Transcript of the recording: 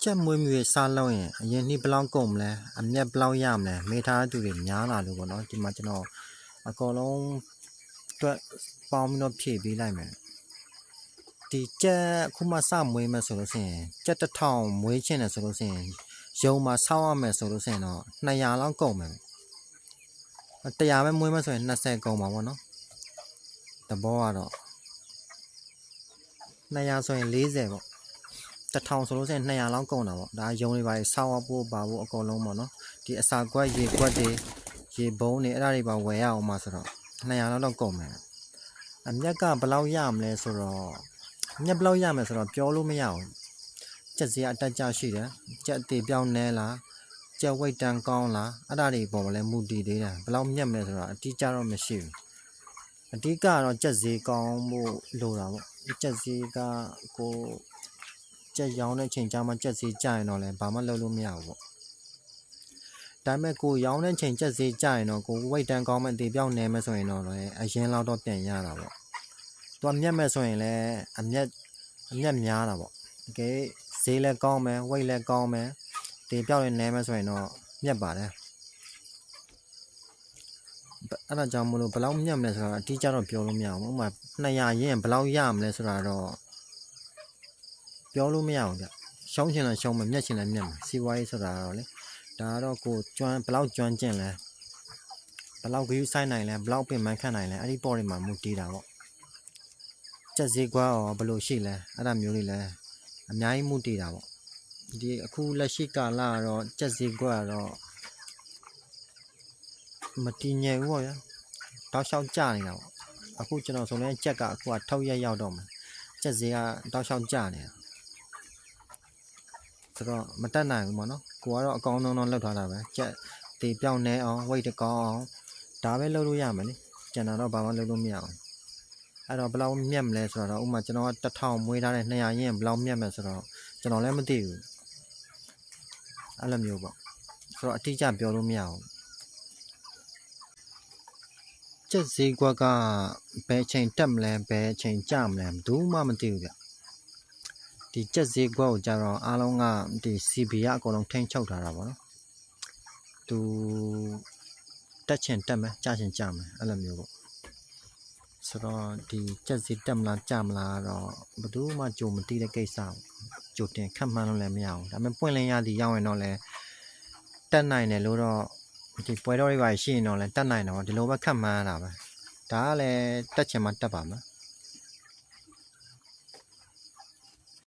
ချက်မွေးမြူရေးစားလုံးရင်အရင်နှစ်ဘလောက်ကုန်မလဲအမြတ်ဘလောက်ရမလဲမေးထားတဲ့သူတွေများလာလို့ပေါ့နော်ဒီမှာကျွန်တော်အကောင်လုံးအတွက်ပေါင်းပြီးတော့ဖြည့်ပေးလိုက်မယ်ဒီချက်ခုမှစမွေးမယ်ဆိုလို့ရှိရင်ချက်တစ်ထောင်မွေးချင်တယ်ဆိုလို့ရှိရင်ရုံမှာဆောက်ရမယ်ဆိုလို့ရှိရင်တော့200လောက်ကုန်မယ်100ပဲမွေးမယ်ဆိုရင်20ကုန်ပါပေါ့နော်တဘောကတော့200ဆိုရင်40ပေါ့1000ဆိုလို့ရှိရင်200လောက်ကုန်တာပေါ့ဒါရုံတွေပါဆောက်ဖို့ပါဖို့အကုန်လုံးပေါ့နော်ဒီအစာကွက်ရေကွက်တွေရေဘုံတွေအဲ့ဒါတွေပါဝယ်ရအောင်မှာဆိုတော့200လောက်တော့ကုန်မယ်အမြက်ကဘယ်လောက်ရမလဲဆိုတော့မြက်ဘယ်လောက်ရမယ်ဆိုတော့ပြောလို့မရအောင်ချက်စရာအတက်ကြရှိတယ်ချက်အသေးပြောင်းနဲလားချက်ဝိတ်တန်ကောင်းလားအဲ့ဒါတွေပေါ်မှာလဲမူတည်သေးတယ်ဘယ်လောက်မြက်မလဲဆိုတော့အတိအကျတော့မရှိဘူးအဓိကတော့ချက်စည်းကောင်းဖို့လိုတာပေါ့ချက်စည်းကကိုချက်ရောင်းတဲ့အချိန်ကျမှချက်စည်းကြရင်တော့လည်းဘာမှလုပ်လို့မရဘူးပေါ့ဒါပေမဲ့ကိုရောင်းတဲ့အချိန်ချက်စည်းကြရင်တော့ကိုဝိတ်တန်ကောင်းမှအသေးပြောင်းနေမယ်ဆိုရင်တော့လည်းအရင်လောက်တော့ပြန်ရတာပေါ့သူကမြက်မဲ့ဆိုရင်လည်းအမြက်များတာပေါ့တကယ်ဈေးလည်းကောင်းမယ်ဝိတ်လည်းကောင်းမယ်တေပြောင်းလည်းနေမယ်ဆိုရင်တော့မြက်ပါတယ်အဲ့ဒါကြောင့်မလို့ဘယ်လောက်မြတ်မလဲဆိုတော့အတိအကျတော့ပြောလို့မရဘူးဥပမာ200ရင်းဘယ်လောက်ရမလဲဆိုတာတော့ပြောလို့မရဘူးဗျရှုံးချင်လည်းရှုံးမယ်မြတ်ချင်လည်းမြတ်မယ်စီးပွားရေးဆိုတာတော့လေဒါကတော့ကိုကျွမ်းဘယ်လောက်ကျွမ်းကျင်လဲဘယ်လောက်ဂရုစိုက်နိုင်လဲဘယ်လောက်ပင်ပန်းခံနိုင်လဲအဲ့ဒီပေါ်တွေမှာမူတည်တာပေါ့ချက်စည်းကွာရောဘယ်လိုရှိလဲအဲ့ဒါမျိုးတွေလည်းအများကြီးမူတည်တာပေါ့ဒီအခုလက်ရှိကာလကတော့ချက်စည်းကွာတော့မတည်ငြိမ်ဘူးပေါ့ဗျာတောက်လျှောက်ကျနေတာပေါ့အခုကျွန်တော်ဆိုရင်ချက်ကအခုကထုတ်ရက်ရောက်တော့မှာချက်စည်းကတောက်လျှောက်ကျနေတာဆိုတော့မတက်နိုင်ဘူးပေါ့နော်ကိုကတော့အကောင်းဆုံးတော့လောက်ထားတာပဲချက်တေပြောင်းနေအောင်ဝိတ်တကောင်းအောင်ဒါပဲလုပ်လို့ရမယ်လေကျန်တော့ဘာမှလုပ်လို့မရအောင်အဲ့တော့ဘယ်လောက်မြတ်မလဲဆိုတော့ဥပမာကျွန်တော်က1000မွေးထားတဲ့200ရင်းဘယ်လောက်မြတ်မလဲဆိုတော့ကျွန်တော်လည်းမသိဘူးအဲ့လိုမျိုးပေါ့ဆိုတော့အတိအကျပြောလို့မရဘူးချက်စည်းကွက်ကဘယ်ချိန်တက်မလဲဘယ်ချိန်ကျမလဲဘူးမှမသိဘူးဗျဒီချက်စည်းကွက်ကိုကြတော့အားလုံးကဒီ CB ကအကုန်လုံးထိန်းချုပ်ထားတာပေါ့နော်သူတက်ချင်တက်မယ်ကျချင်ကျမယ်အဲ့လိုမျိုးပေါ့ဆိုတော့ဒီချက်စည်းတက်မလားကျမလားတော့ဘယ်သူမှကြိုမသိတဲ့ကိစ္စကြိုတင်ခန့်မှန်းလို့လည်းမရဘူးဒါပေမဲ့ပွင့်လင်းရသည်ရောက်ရင်တော့လည်းတက်နိုင်တယ်လို့တော့ဒီပွဲတော်တွေပါရှိရင်တော့လည်းတက်နိုင်တယ်ပေါ့ဒီလိုပဲခန့်မှန်းရတာပဲဒါကလည်းတက်ချင်မှတက်ပါမယ်